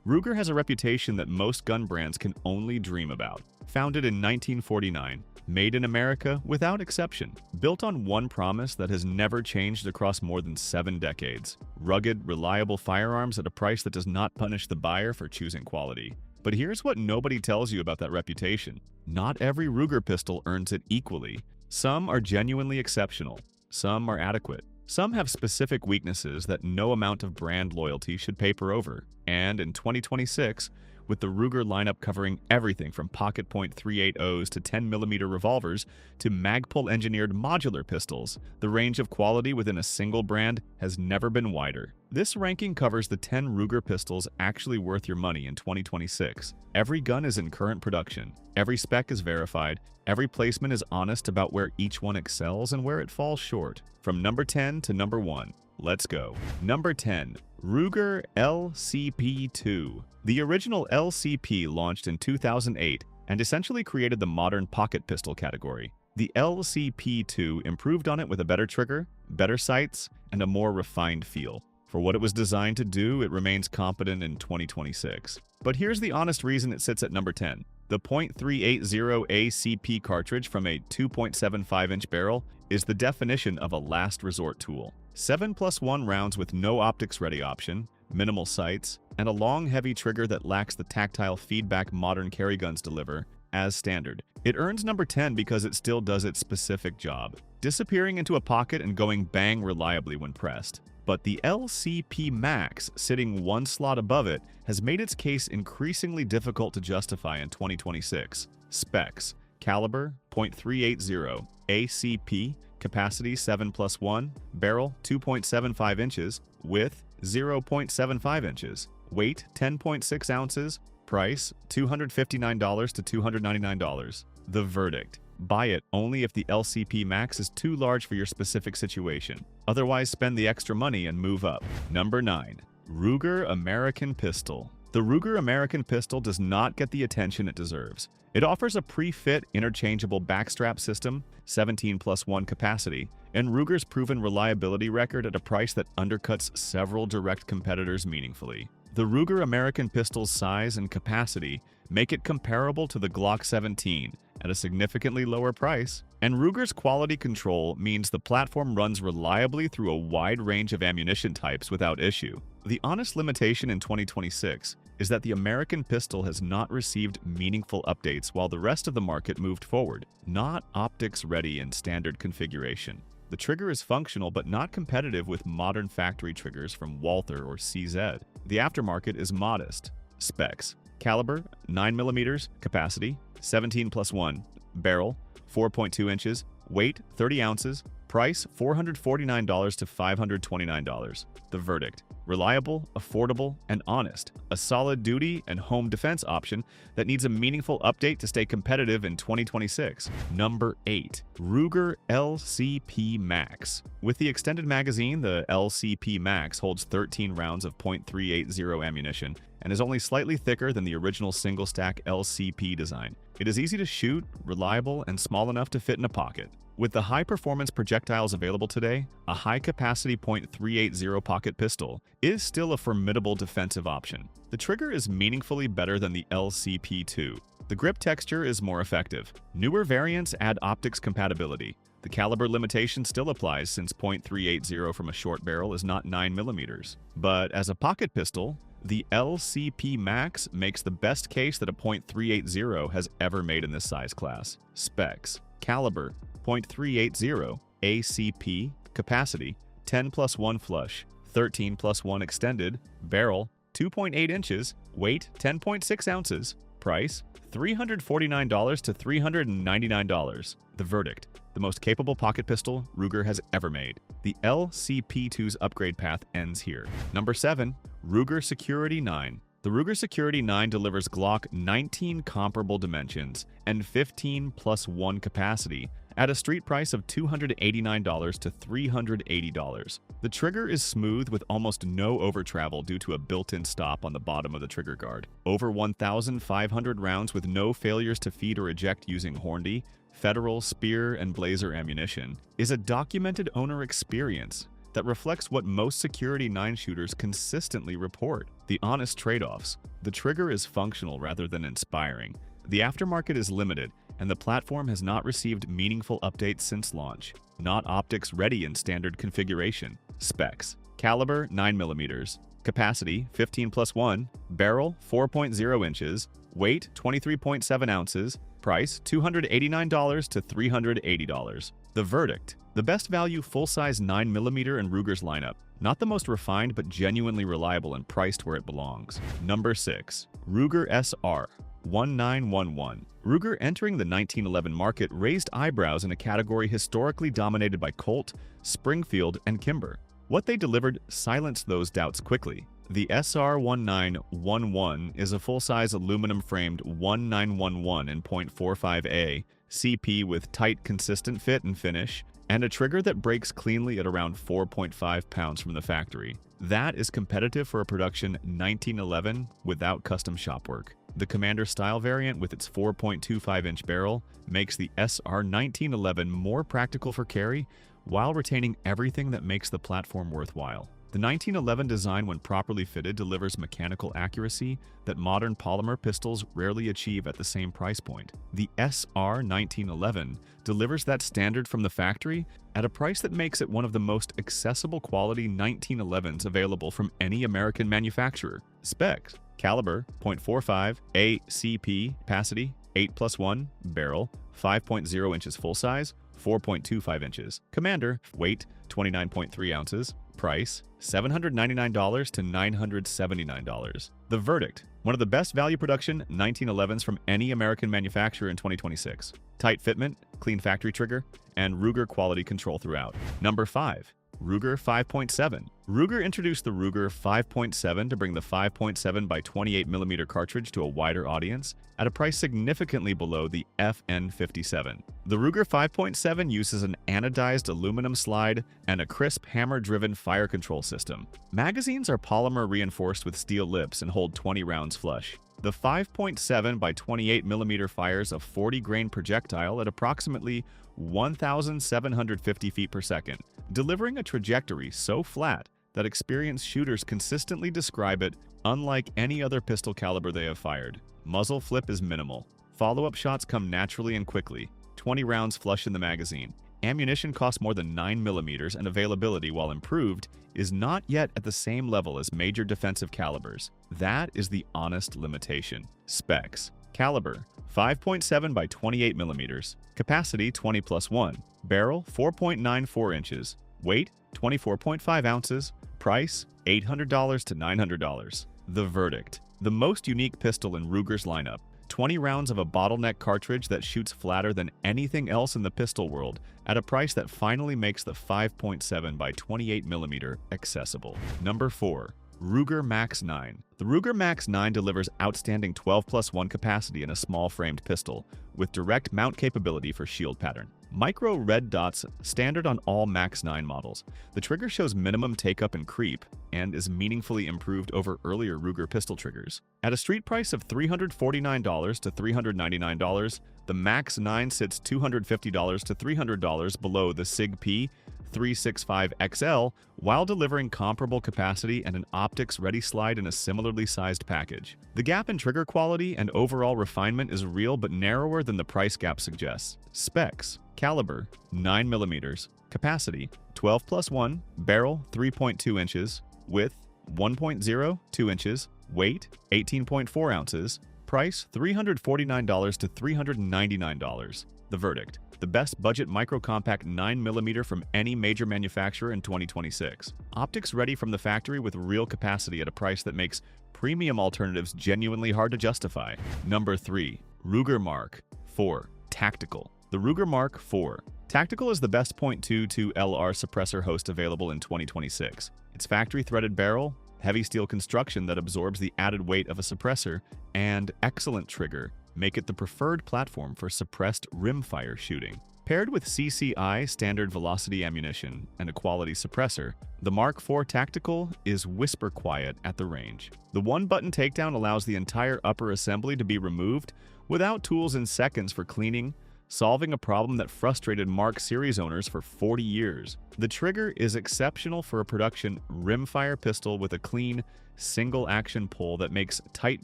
Ruger has a reputation that most gun brands can only dream about. Founded in 1949, made in America without exception, built on one promise that has never changed across more than 7 decades. Rugged, reliable firearms at a price that does not punish the buyer for choosing quality. But here's what nobody tells you about that reputation. Not every Ruger pistol earns it equally. Some are genuinely exceptional. Some are adequate. Some have specific weaknesses that no amount of brand loyalty should paper over. And in 2026, with the Ruger lineup covering everything from pocket point .380s to 10mm revolvers to Magpul-engineered modular pistols, the range of quality within a single brand has never been wider. This ranking covers the 10 Ruger pistols actually worth your money in 2026. Every gun is in current production, every spec is verified, every placement is honest about where each one excels and where it falls short. From number 10 to number 1. Let's go. Number 10. Ruger LCP-2. The original LCP launched in 2008 and essentially created the modern pocket pistol category. The LCP-2 improved on it with a better trigger, better sights, and a more refined feel. For what it was designed to do, it remains competent in 2026. But here's the honest reason it sits at number 10. The .380 ACP cartridge from a 2.75-inch barrel is the definition of a last resort tool. 7+1 rounds with no optics-ready option, minimal sights, and a long, heavy trigger that lacks the tactile feedback modern carry guns deliver as standard. It earns number 10 because it still does its specific job, disappearing into a pocket and going bang reliably when pressed. But the LCP Max, sitting one slot above it, has made its case increasingly difficult to justify in 2026. Specs: caliber .380, ACP, capacity 7+1, barrel 2.75 inches, width 0.75 inches, weight 10.6 ounces, price $259 to $299. The verdict: buy it only if the LCP Max is too large for your specific situation. Otherwise, spend the extra money and move up. Number 9. Ruger American Pistol. The Ruger American Pistol does not get the attention it deserves. It offers a pre-fit interchangeable backstrap system, 17+1 capacity, and Ruger's proven reliability record at a price that undercuts several direct competitors meaningfully. The Ruger American Pistol's size and capacity make it comparable to the Glock 17 at a significantly lower price, and Ruger's quality control means the platform runs reliably through a wide range of ammunition types without issue. The honest limitation in 2026 is that the American Pistol has not received meaningful updates while the rest of the market moved forward, not optics-ready in standard configuration. The trigger is functional but not competitive with modern factory triggers from Walther or CZ. The aftermarket is modest. Specs: caliber 9mm, capacity 17+1, barrel 4.2 inches, weight 30 ounces, price $449 to $529. The verdict: reliable, affordable, and honest. A solid duty and home defense option that needs a meaningful update to stay competitive in 2026. Number 8. Ruger LCP Max. With the extended magazine, the LCP Max holds 13 rounds of .380 ammunition and is only slightly thicker than the original single-stack LCP design. It is easy to shoot, reliable, and small enough to fit in a pocket. With the high-performance projectiles available today, a high-capacity .380 pocket pistol is still a formidable defensive option. The trigger is meaningfully better than the LCP-2. The grip texture is more effective. Newer variants add optics compatibility. The caliber limitation still applies since .380 from a short barrel is not 9mm. But as a pocket pistol, the LCP Max makes the best case that a .380 has ever made in this size class. Specs: caliber .380, ACP, capacity 10+1 flush, 13+1 extended, barrel 2.8 inches, weight 10.6 ounces, price $349 to $399. The verdict: the most capable pocket pistol Ruger has ever made. The LCP-2's upgrade path ends here. Number 7. Ruger Security 9. The Ruger Security 9 delivers Glock 19 comparable dimensions and 15+1 capacity at a street price of $289 to $380. The trigger is smooth with almost no over-travel due to a built-in stop on the bottom of the trigger guard. Over 1,500 rounds with no failures to feed or eject using Hornady, Federal, Spear, and Blazer ammunition is a documented owner experience. that reflects what most Security 9 shooters consistently report: the honest trade-offs. The trigger is functional rather than inspiring. The aftermarket is limited, and the platform has not received meaningful updates since launch. Not optics ready in standard configuration. Specs: caliber 9mm, capacity 15+1, barrel 4.0 inches, weight 23.7 ounces, price $289 to $380. The verdict: the best value full-size 9mm in Ruger's lineup. Not the most refined, but genuinely reliable and priced where it belongs. Number 6. Ruger SR 1911. Ruger entering the 1911 market raised eyebrows in a category historically dominated by Colt, Springfield, and Kimber. What they delivered silenced those doubts quickly. The SR 1911 is a full-size aluminum-framed 1911 in .45A CP with tight, consistent fit and finish, and a trigger that breaks cleanly at around 4.5 pounds from the factory. That is competitive for a production 1911 without custom shop work. The Commander style variant with its 4.25-inch barrel makes the SR 1911 more practical for carry while retaining everything that makes the platform worthwhile. The 1911 design, when properly fitted, delivers mechanical accuracy that modern polymer pistols rarely achieve at the same price point. The SR 1911 delivers that standard from the factory at a price that makes it one of the most accessible quality 1911s available from any American manufacturer. Specs: caliber .45 ACP, capacity 8+1, barrel 5.0 inches full size, 4.25 inches. Commander, weight 29.3 ounces. Price $799 to $979. The verdict: one of the best value production 1911s from any American manufacturer in 2026. Tight fitment, clean factory trigger, and Ruger quality control throughout. Number 5. Ruger 5.7. Ruger introduced the Ruger 5.7 to bring the 5.7 by 28mm cartridge to a wider audience at a price significantly below the FN57. The Ruger 5.7 uses an anodized aluminum slide and a crisp hammer-driven fire control system. Magazines are polymer reinforced with steel lips and hold 20 rounds flush. The 5.7 by 28mm fires a 40-grain projectile at approximately 1,750 feet per second, delivering a trajectory so flat that experienced shooters consistently describe it unlike any other pistol caliber they have fired. Muzzle flip is minimal. Follow-up shots come naturally and quickly. 20 rounds flush in the magazine. Ammunition costs more than 9mm, and availability, while improved, is not yet at the same level as major defensive calibers. That is the honest limitation. Specs: caliber 5.7 by 28mm, capacity 20+1, barrel 4.94 inches, weight 24.5 ounces, price $800 to $900. The verdict: the most unique pistol in Ruger's lineup. 20 rounds of a bottleneck cartridge that shoots flatter than anything else in the pistol world at a price that finally makes the 5.7 by 28mm accessible. Number 4. Ruger Max 9. The Ruger Max 9 delivers outstanding 12+1 capacity in a small-framed pistol with direct mount capability for shield pattern. Micro red dots standard on all Max 9 models. The trigger shows minimum take-up and creep and is meaningfully improved over earlier Ruger pistol triggers. At a street price of $349 to $399, the Max 9 sits $250 to $300 below the SIG P 365XL while delivering comparable capacity and an optics-ready slide in a similarly sized package. The gap in trigger quality and overall refinement is real but narrower than the price gap suggests. Specs: caliber 9mm, capacity 12+1, barrel 3.2 inches, width 1.02 inches, weight 18.4 ounces, price $349 to $399. The verdict: the best budget micro-compact 9mm from any major manufacturer in 2026. Optics ready from the factory with real capacity at a price that makes premium alternatives genuinely hard to justify. Number 3. Ruger Mark 4 Tactical. The Ruger Mark 4 Tactical is the best .22 LR suppressor host available in 2026. Its factory-threaded barrel, heavy steel construction that absorbs the added weight of a suppressor, and excellent trigger make it the preferred platform for suppressed rimfire shooting. Paired with CCI standard velocity ammunition and a quality suppressor, the Mark IV Tactical is whisper quiet at the range. The one-button takedown allows the entire upper assembly to be removed without tools in seconds for cleaning, solving a problem that frustrated Mark series owners for 40 years. The trigger is exceptional for a production rimfire pistol with a clean, single-action pull that makes tight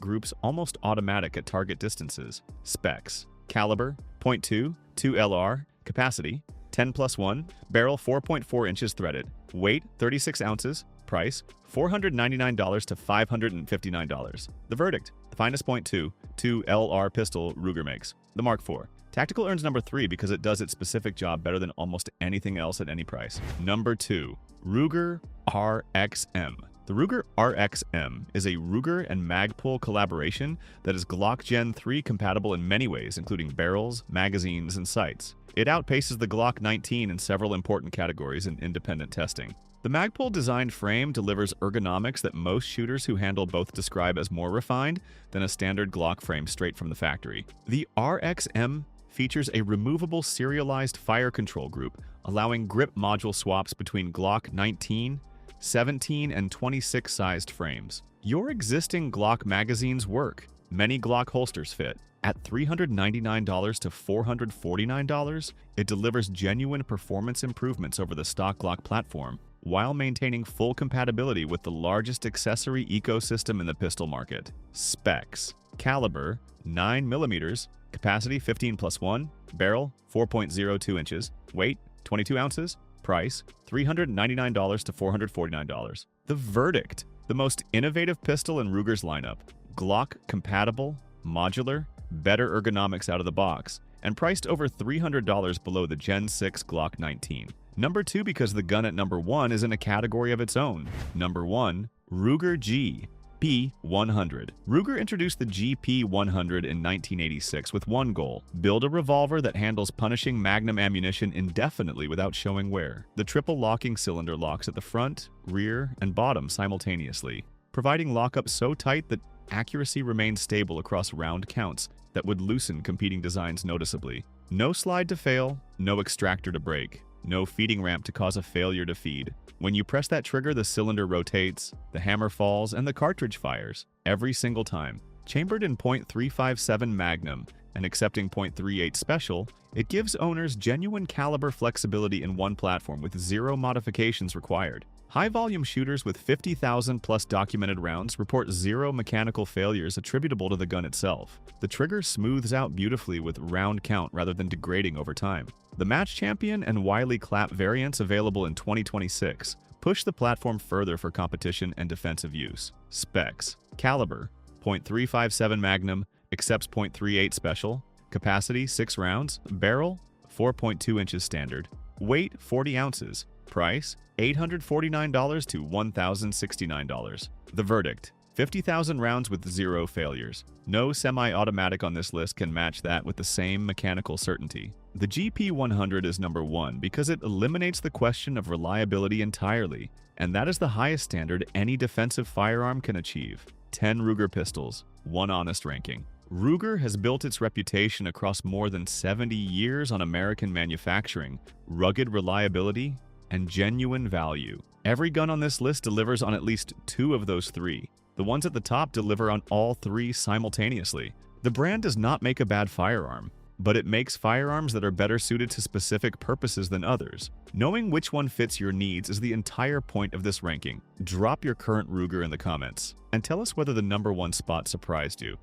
groups almost automatic at target distances. Specs: caliber, .2, 2 LR, capacity, 10+1, barrel 4.4 inches threaded, weight 36 ounces, price $499 to $559. The verdict: the finest .2, 2 LR pistol Ruger makes. The Mark IV. Tactical earns number 3 because it does its specific job better than almost anything else at any price. Number 2. Ruger RXM. The Ruger RXM is a Ruger and Magpul collaboration that is Glock Gen 3 compatible in many ways, including barrels, magazines, and sights. It outpaces the Glock 19 in several important categories in independent testing. The Magpul designed frame delivers ergonomics that most shooters who handle both describe as more refined than a standard Glock frame straight from the factory. The RXM features a removable serialized fire control group, allowing grip module swaps between Glock 19, 17, and 26 sized frames. Your existing Glock magazines work. Many Glock holsters fit. At $399 to $449, it delivers genuine performance improvements over the stock Glock platform, while maintaining full compatibility with the largest accessory ecosystem in the pistol market. Specs: caliber 9mm, capacity 15+1, barrel 4.02 inches, weight 22 ounces, price $399 to $449. The verdict: the most innovative pistol in Ruger's lineup. Glock compatible, modular, better ergonomics out of the box, and priced over $300 below the Gen 6 Glock 19. Number 2 because the gun at number 1 is in a category of its own. Number 1. Ruger GP100. Ruger introduced the GP100 in 1986 with one goal: build a revolver that handles punishing magnum ammunition indefinitely without showing wear. The triple locking cylinder locks at the front, rear, and bottom simultaneously, providing lockup so tight that accuracy remains stable across round counts that would loosen competing designs noticeably. No slide to fail, no extractor to break, no feeding ramp to cause a failure to feed. When you press that trigger, the cylinder rotates, the hammer falls, and the cartridge fires every single time. Chambered in .357 Magnum and accepting .38 Special, it gives owners genuine caliber flexibility in one platform with zero modifications required. High-volume shooters with 50,000-plus documented rounds report zero mechanical failures attributable to the gun itself. The trigger smooths out beautifully with round count rather than degrading over time. The Match Champion and Wiley Clap variants available in 2026 push the platform further for competition and defensive use. Specs: caliber .357 Magnum, accepts .38 Special, capacity 6 rounds, barrel 4.2 inches standard, weight 40 ounces, price $849 to $1,069. The verdict: 50,000 rounds with zero failures. No semi-automatic on this list can match that with the same mechanical certainty. The GP100 is number 1 because it eliminates the question of reliability entirely, and that is the highest standard any defensive firearm can achieve. 10 Ruger pistols, 1 honest ranking. Ruger has built its reputation across more than 70 years on American manufacturing, rugged reliability, and genuine value. Every gun on this list delivers on at least 2 of those 3. The ones at the top deliver on all 3 simultaneously. The brand does not make a bad firearm, but it makes firearms that are better suited to specific purposes than others. Knowing which one fits your needs is the entire point of this ranking. Drop your current Ruger in the comments and tell us whether the number 1 spot surprised you.